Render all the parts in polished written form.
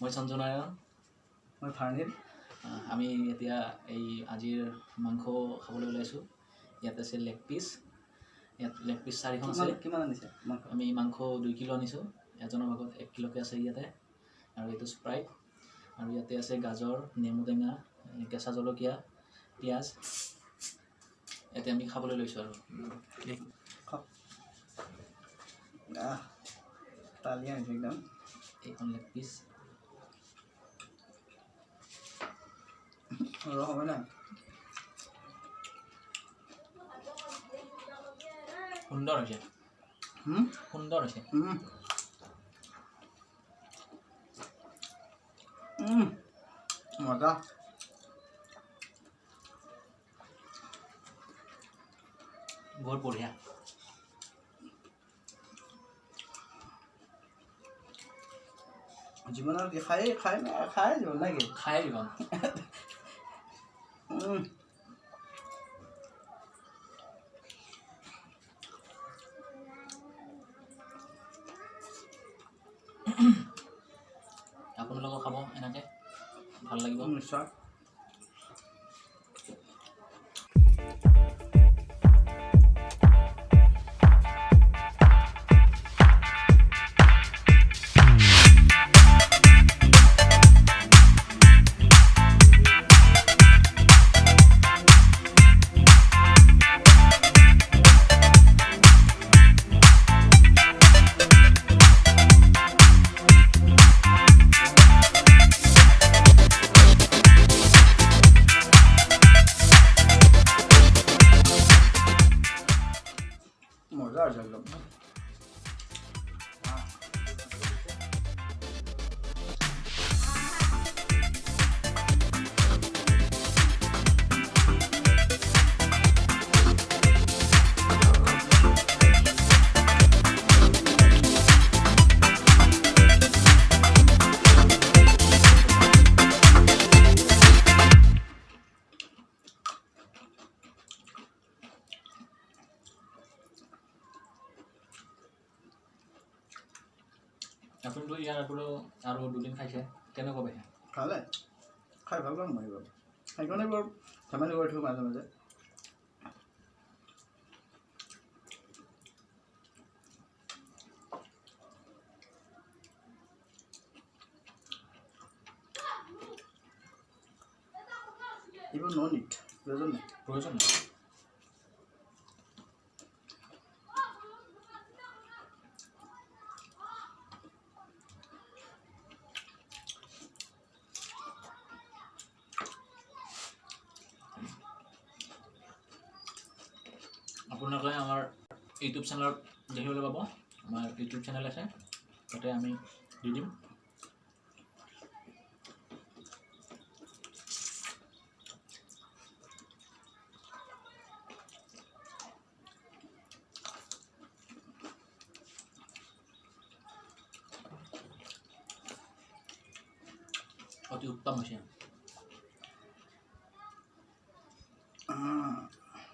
মই সঞ্জু নাৰায়ণ। মই ফাৰ্নিল। আমি এতিয়া এই আজিৰ মাংস খাবলৈ ওলাইছোঁ। ইয়াত আছে লেগ পিচ। ইয়াত লেগ পিচ 4খন আছে। কিমান আনিছে? আমি মাংস 2 কিলো আনিছোঁ। এজনৰ ভাগত 1 কিলোকৈ আছে ইয়াতে। আৰু এইটো স্প্ৰাইট। আৰু ইয়াতে আছে গাজৰ, নেমু টেঙা, কেঁচা জলকীয়া, পিঁয়াজ। ইয়াতে আমি খাবলৈ লৈছোঁ আৰু তালি আনিছে একদম। এইখন লেগ পিচ হ'ব না। সুন্দৰ হৈছে, সুন্দৰ হৈছে। মজা। বহুত বঢ়িয়া। জীৱনৰ কি খাই জীৱন নেকি? খাই জীৱন। আপোনালোকেও খাব এনেকৈ, ভাল লাগিব নিশ্চয়। মজা আছে একদম। আপুনিতো ইয়াৰ আগতো আৰু 2 দিন খাইছে, কেনেকুৱা পাইছে? খালে খাই ভাল পাম মই বাৰু। সেইকাৰণে বৰ ধেমালি কৰি থাকোঁ মাজে মাজে। এইবোৰ ন' নিট, প্ৰয়োজন নাই। প্ৰয়োজন নাই। আপোনালোকে আমাৰ ইউটিউব চেনেলত দেখিবলৈ পাব। আমাৰ ইউটিউব চেনেল আছে, তাতে আমি দি দিম। অতি উত্তম হৈছে।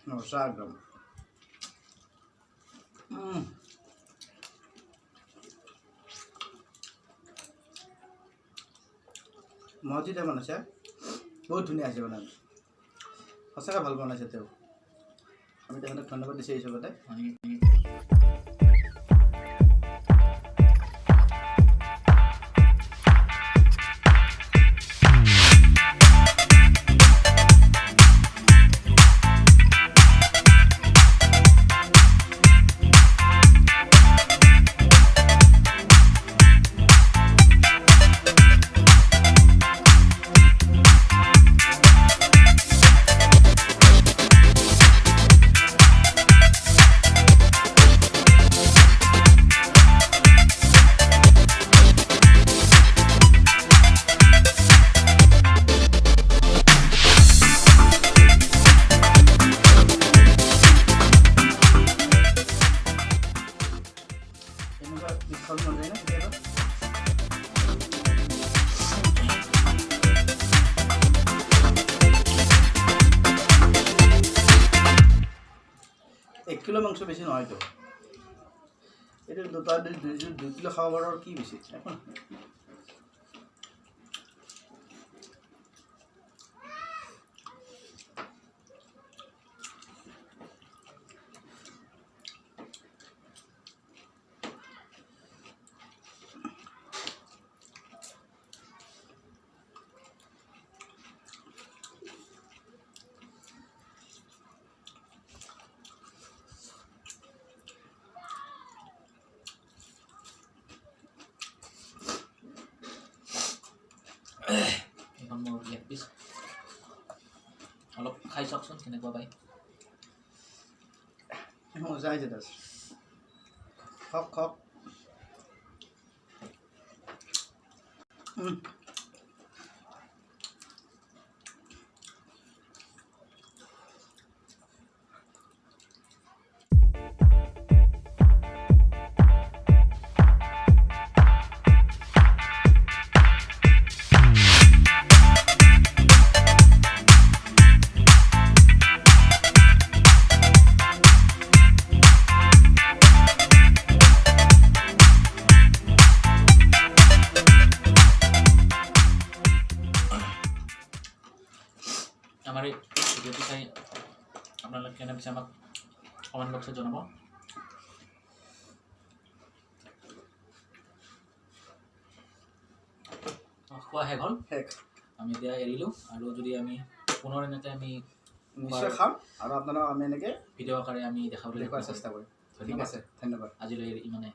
মজা একদম। মজিদে বনাইছে, বহুত ধুনীয়া হৈছে বনাই। সঁচাকৈ ভাল বনাইছে তেওঁ। আমি তেখেতক ধন্যবাদ দিছোঁ এই চবতে। ফল মন যায় না কেতিয়াবা। এক কিলো মাংস বেশি নয় তো, এটা দুটা 2 কিলো খাওয়া বড় কি বেশি এখন। খাই চাওকচোন কেনেকুৱা পায় মজা হৈছে দাস খক খক আমাৰ এই ভিডিঅ'টো চাই আপোনালোকে কেনে পিছে আমাক কমেণ্ট বক্সত জনাব খোৱা শেষ হ'ল আমি এতিয়া এৰিলোঁ আৰু যদি আমি পুনৰ এনেকৈ আমি নিশ্চয় খাম আৰু আপোনালোকক আমি এনেকৈ ভিডিঅ' আকাৰে আমি দেখাবলৈ দেখুৱাৰ চেষ্টা কৰিম ঠিক আছে ধন্যবাদ আজিলৈ ইমানে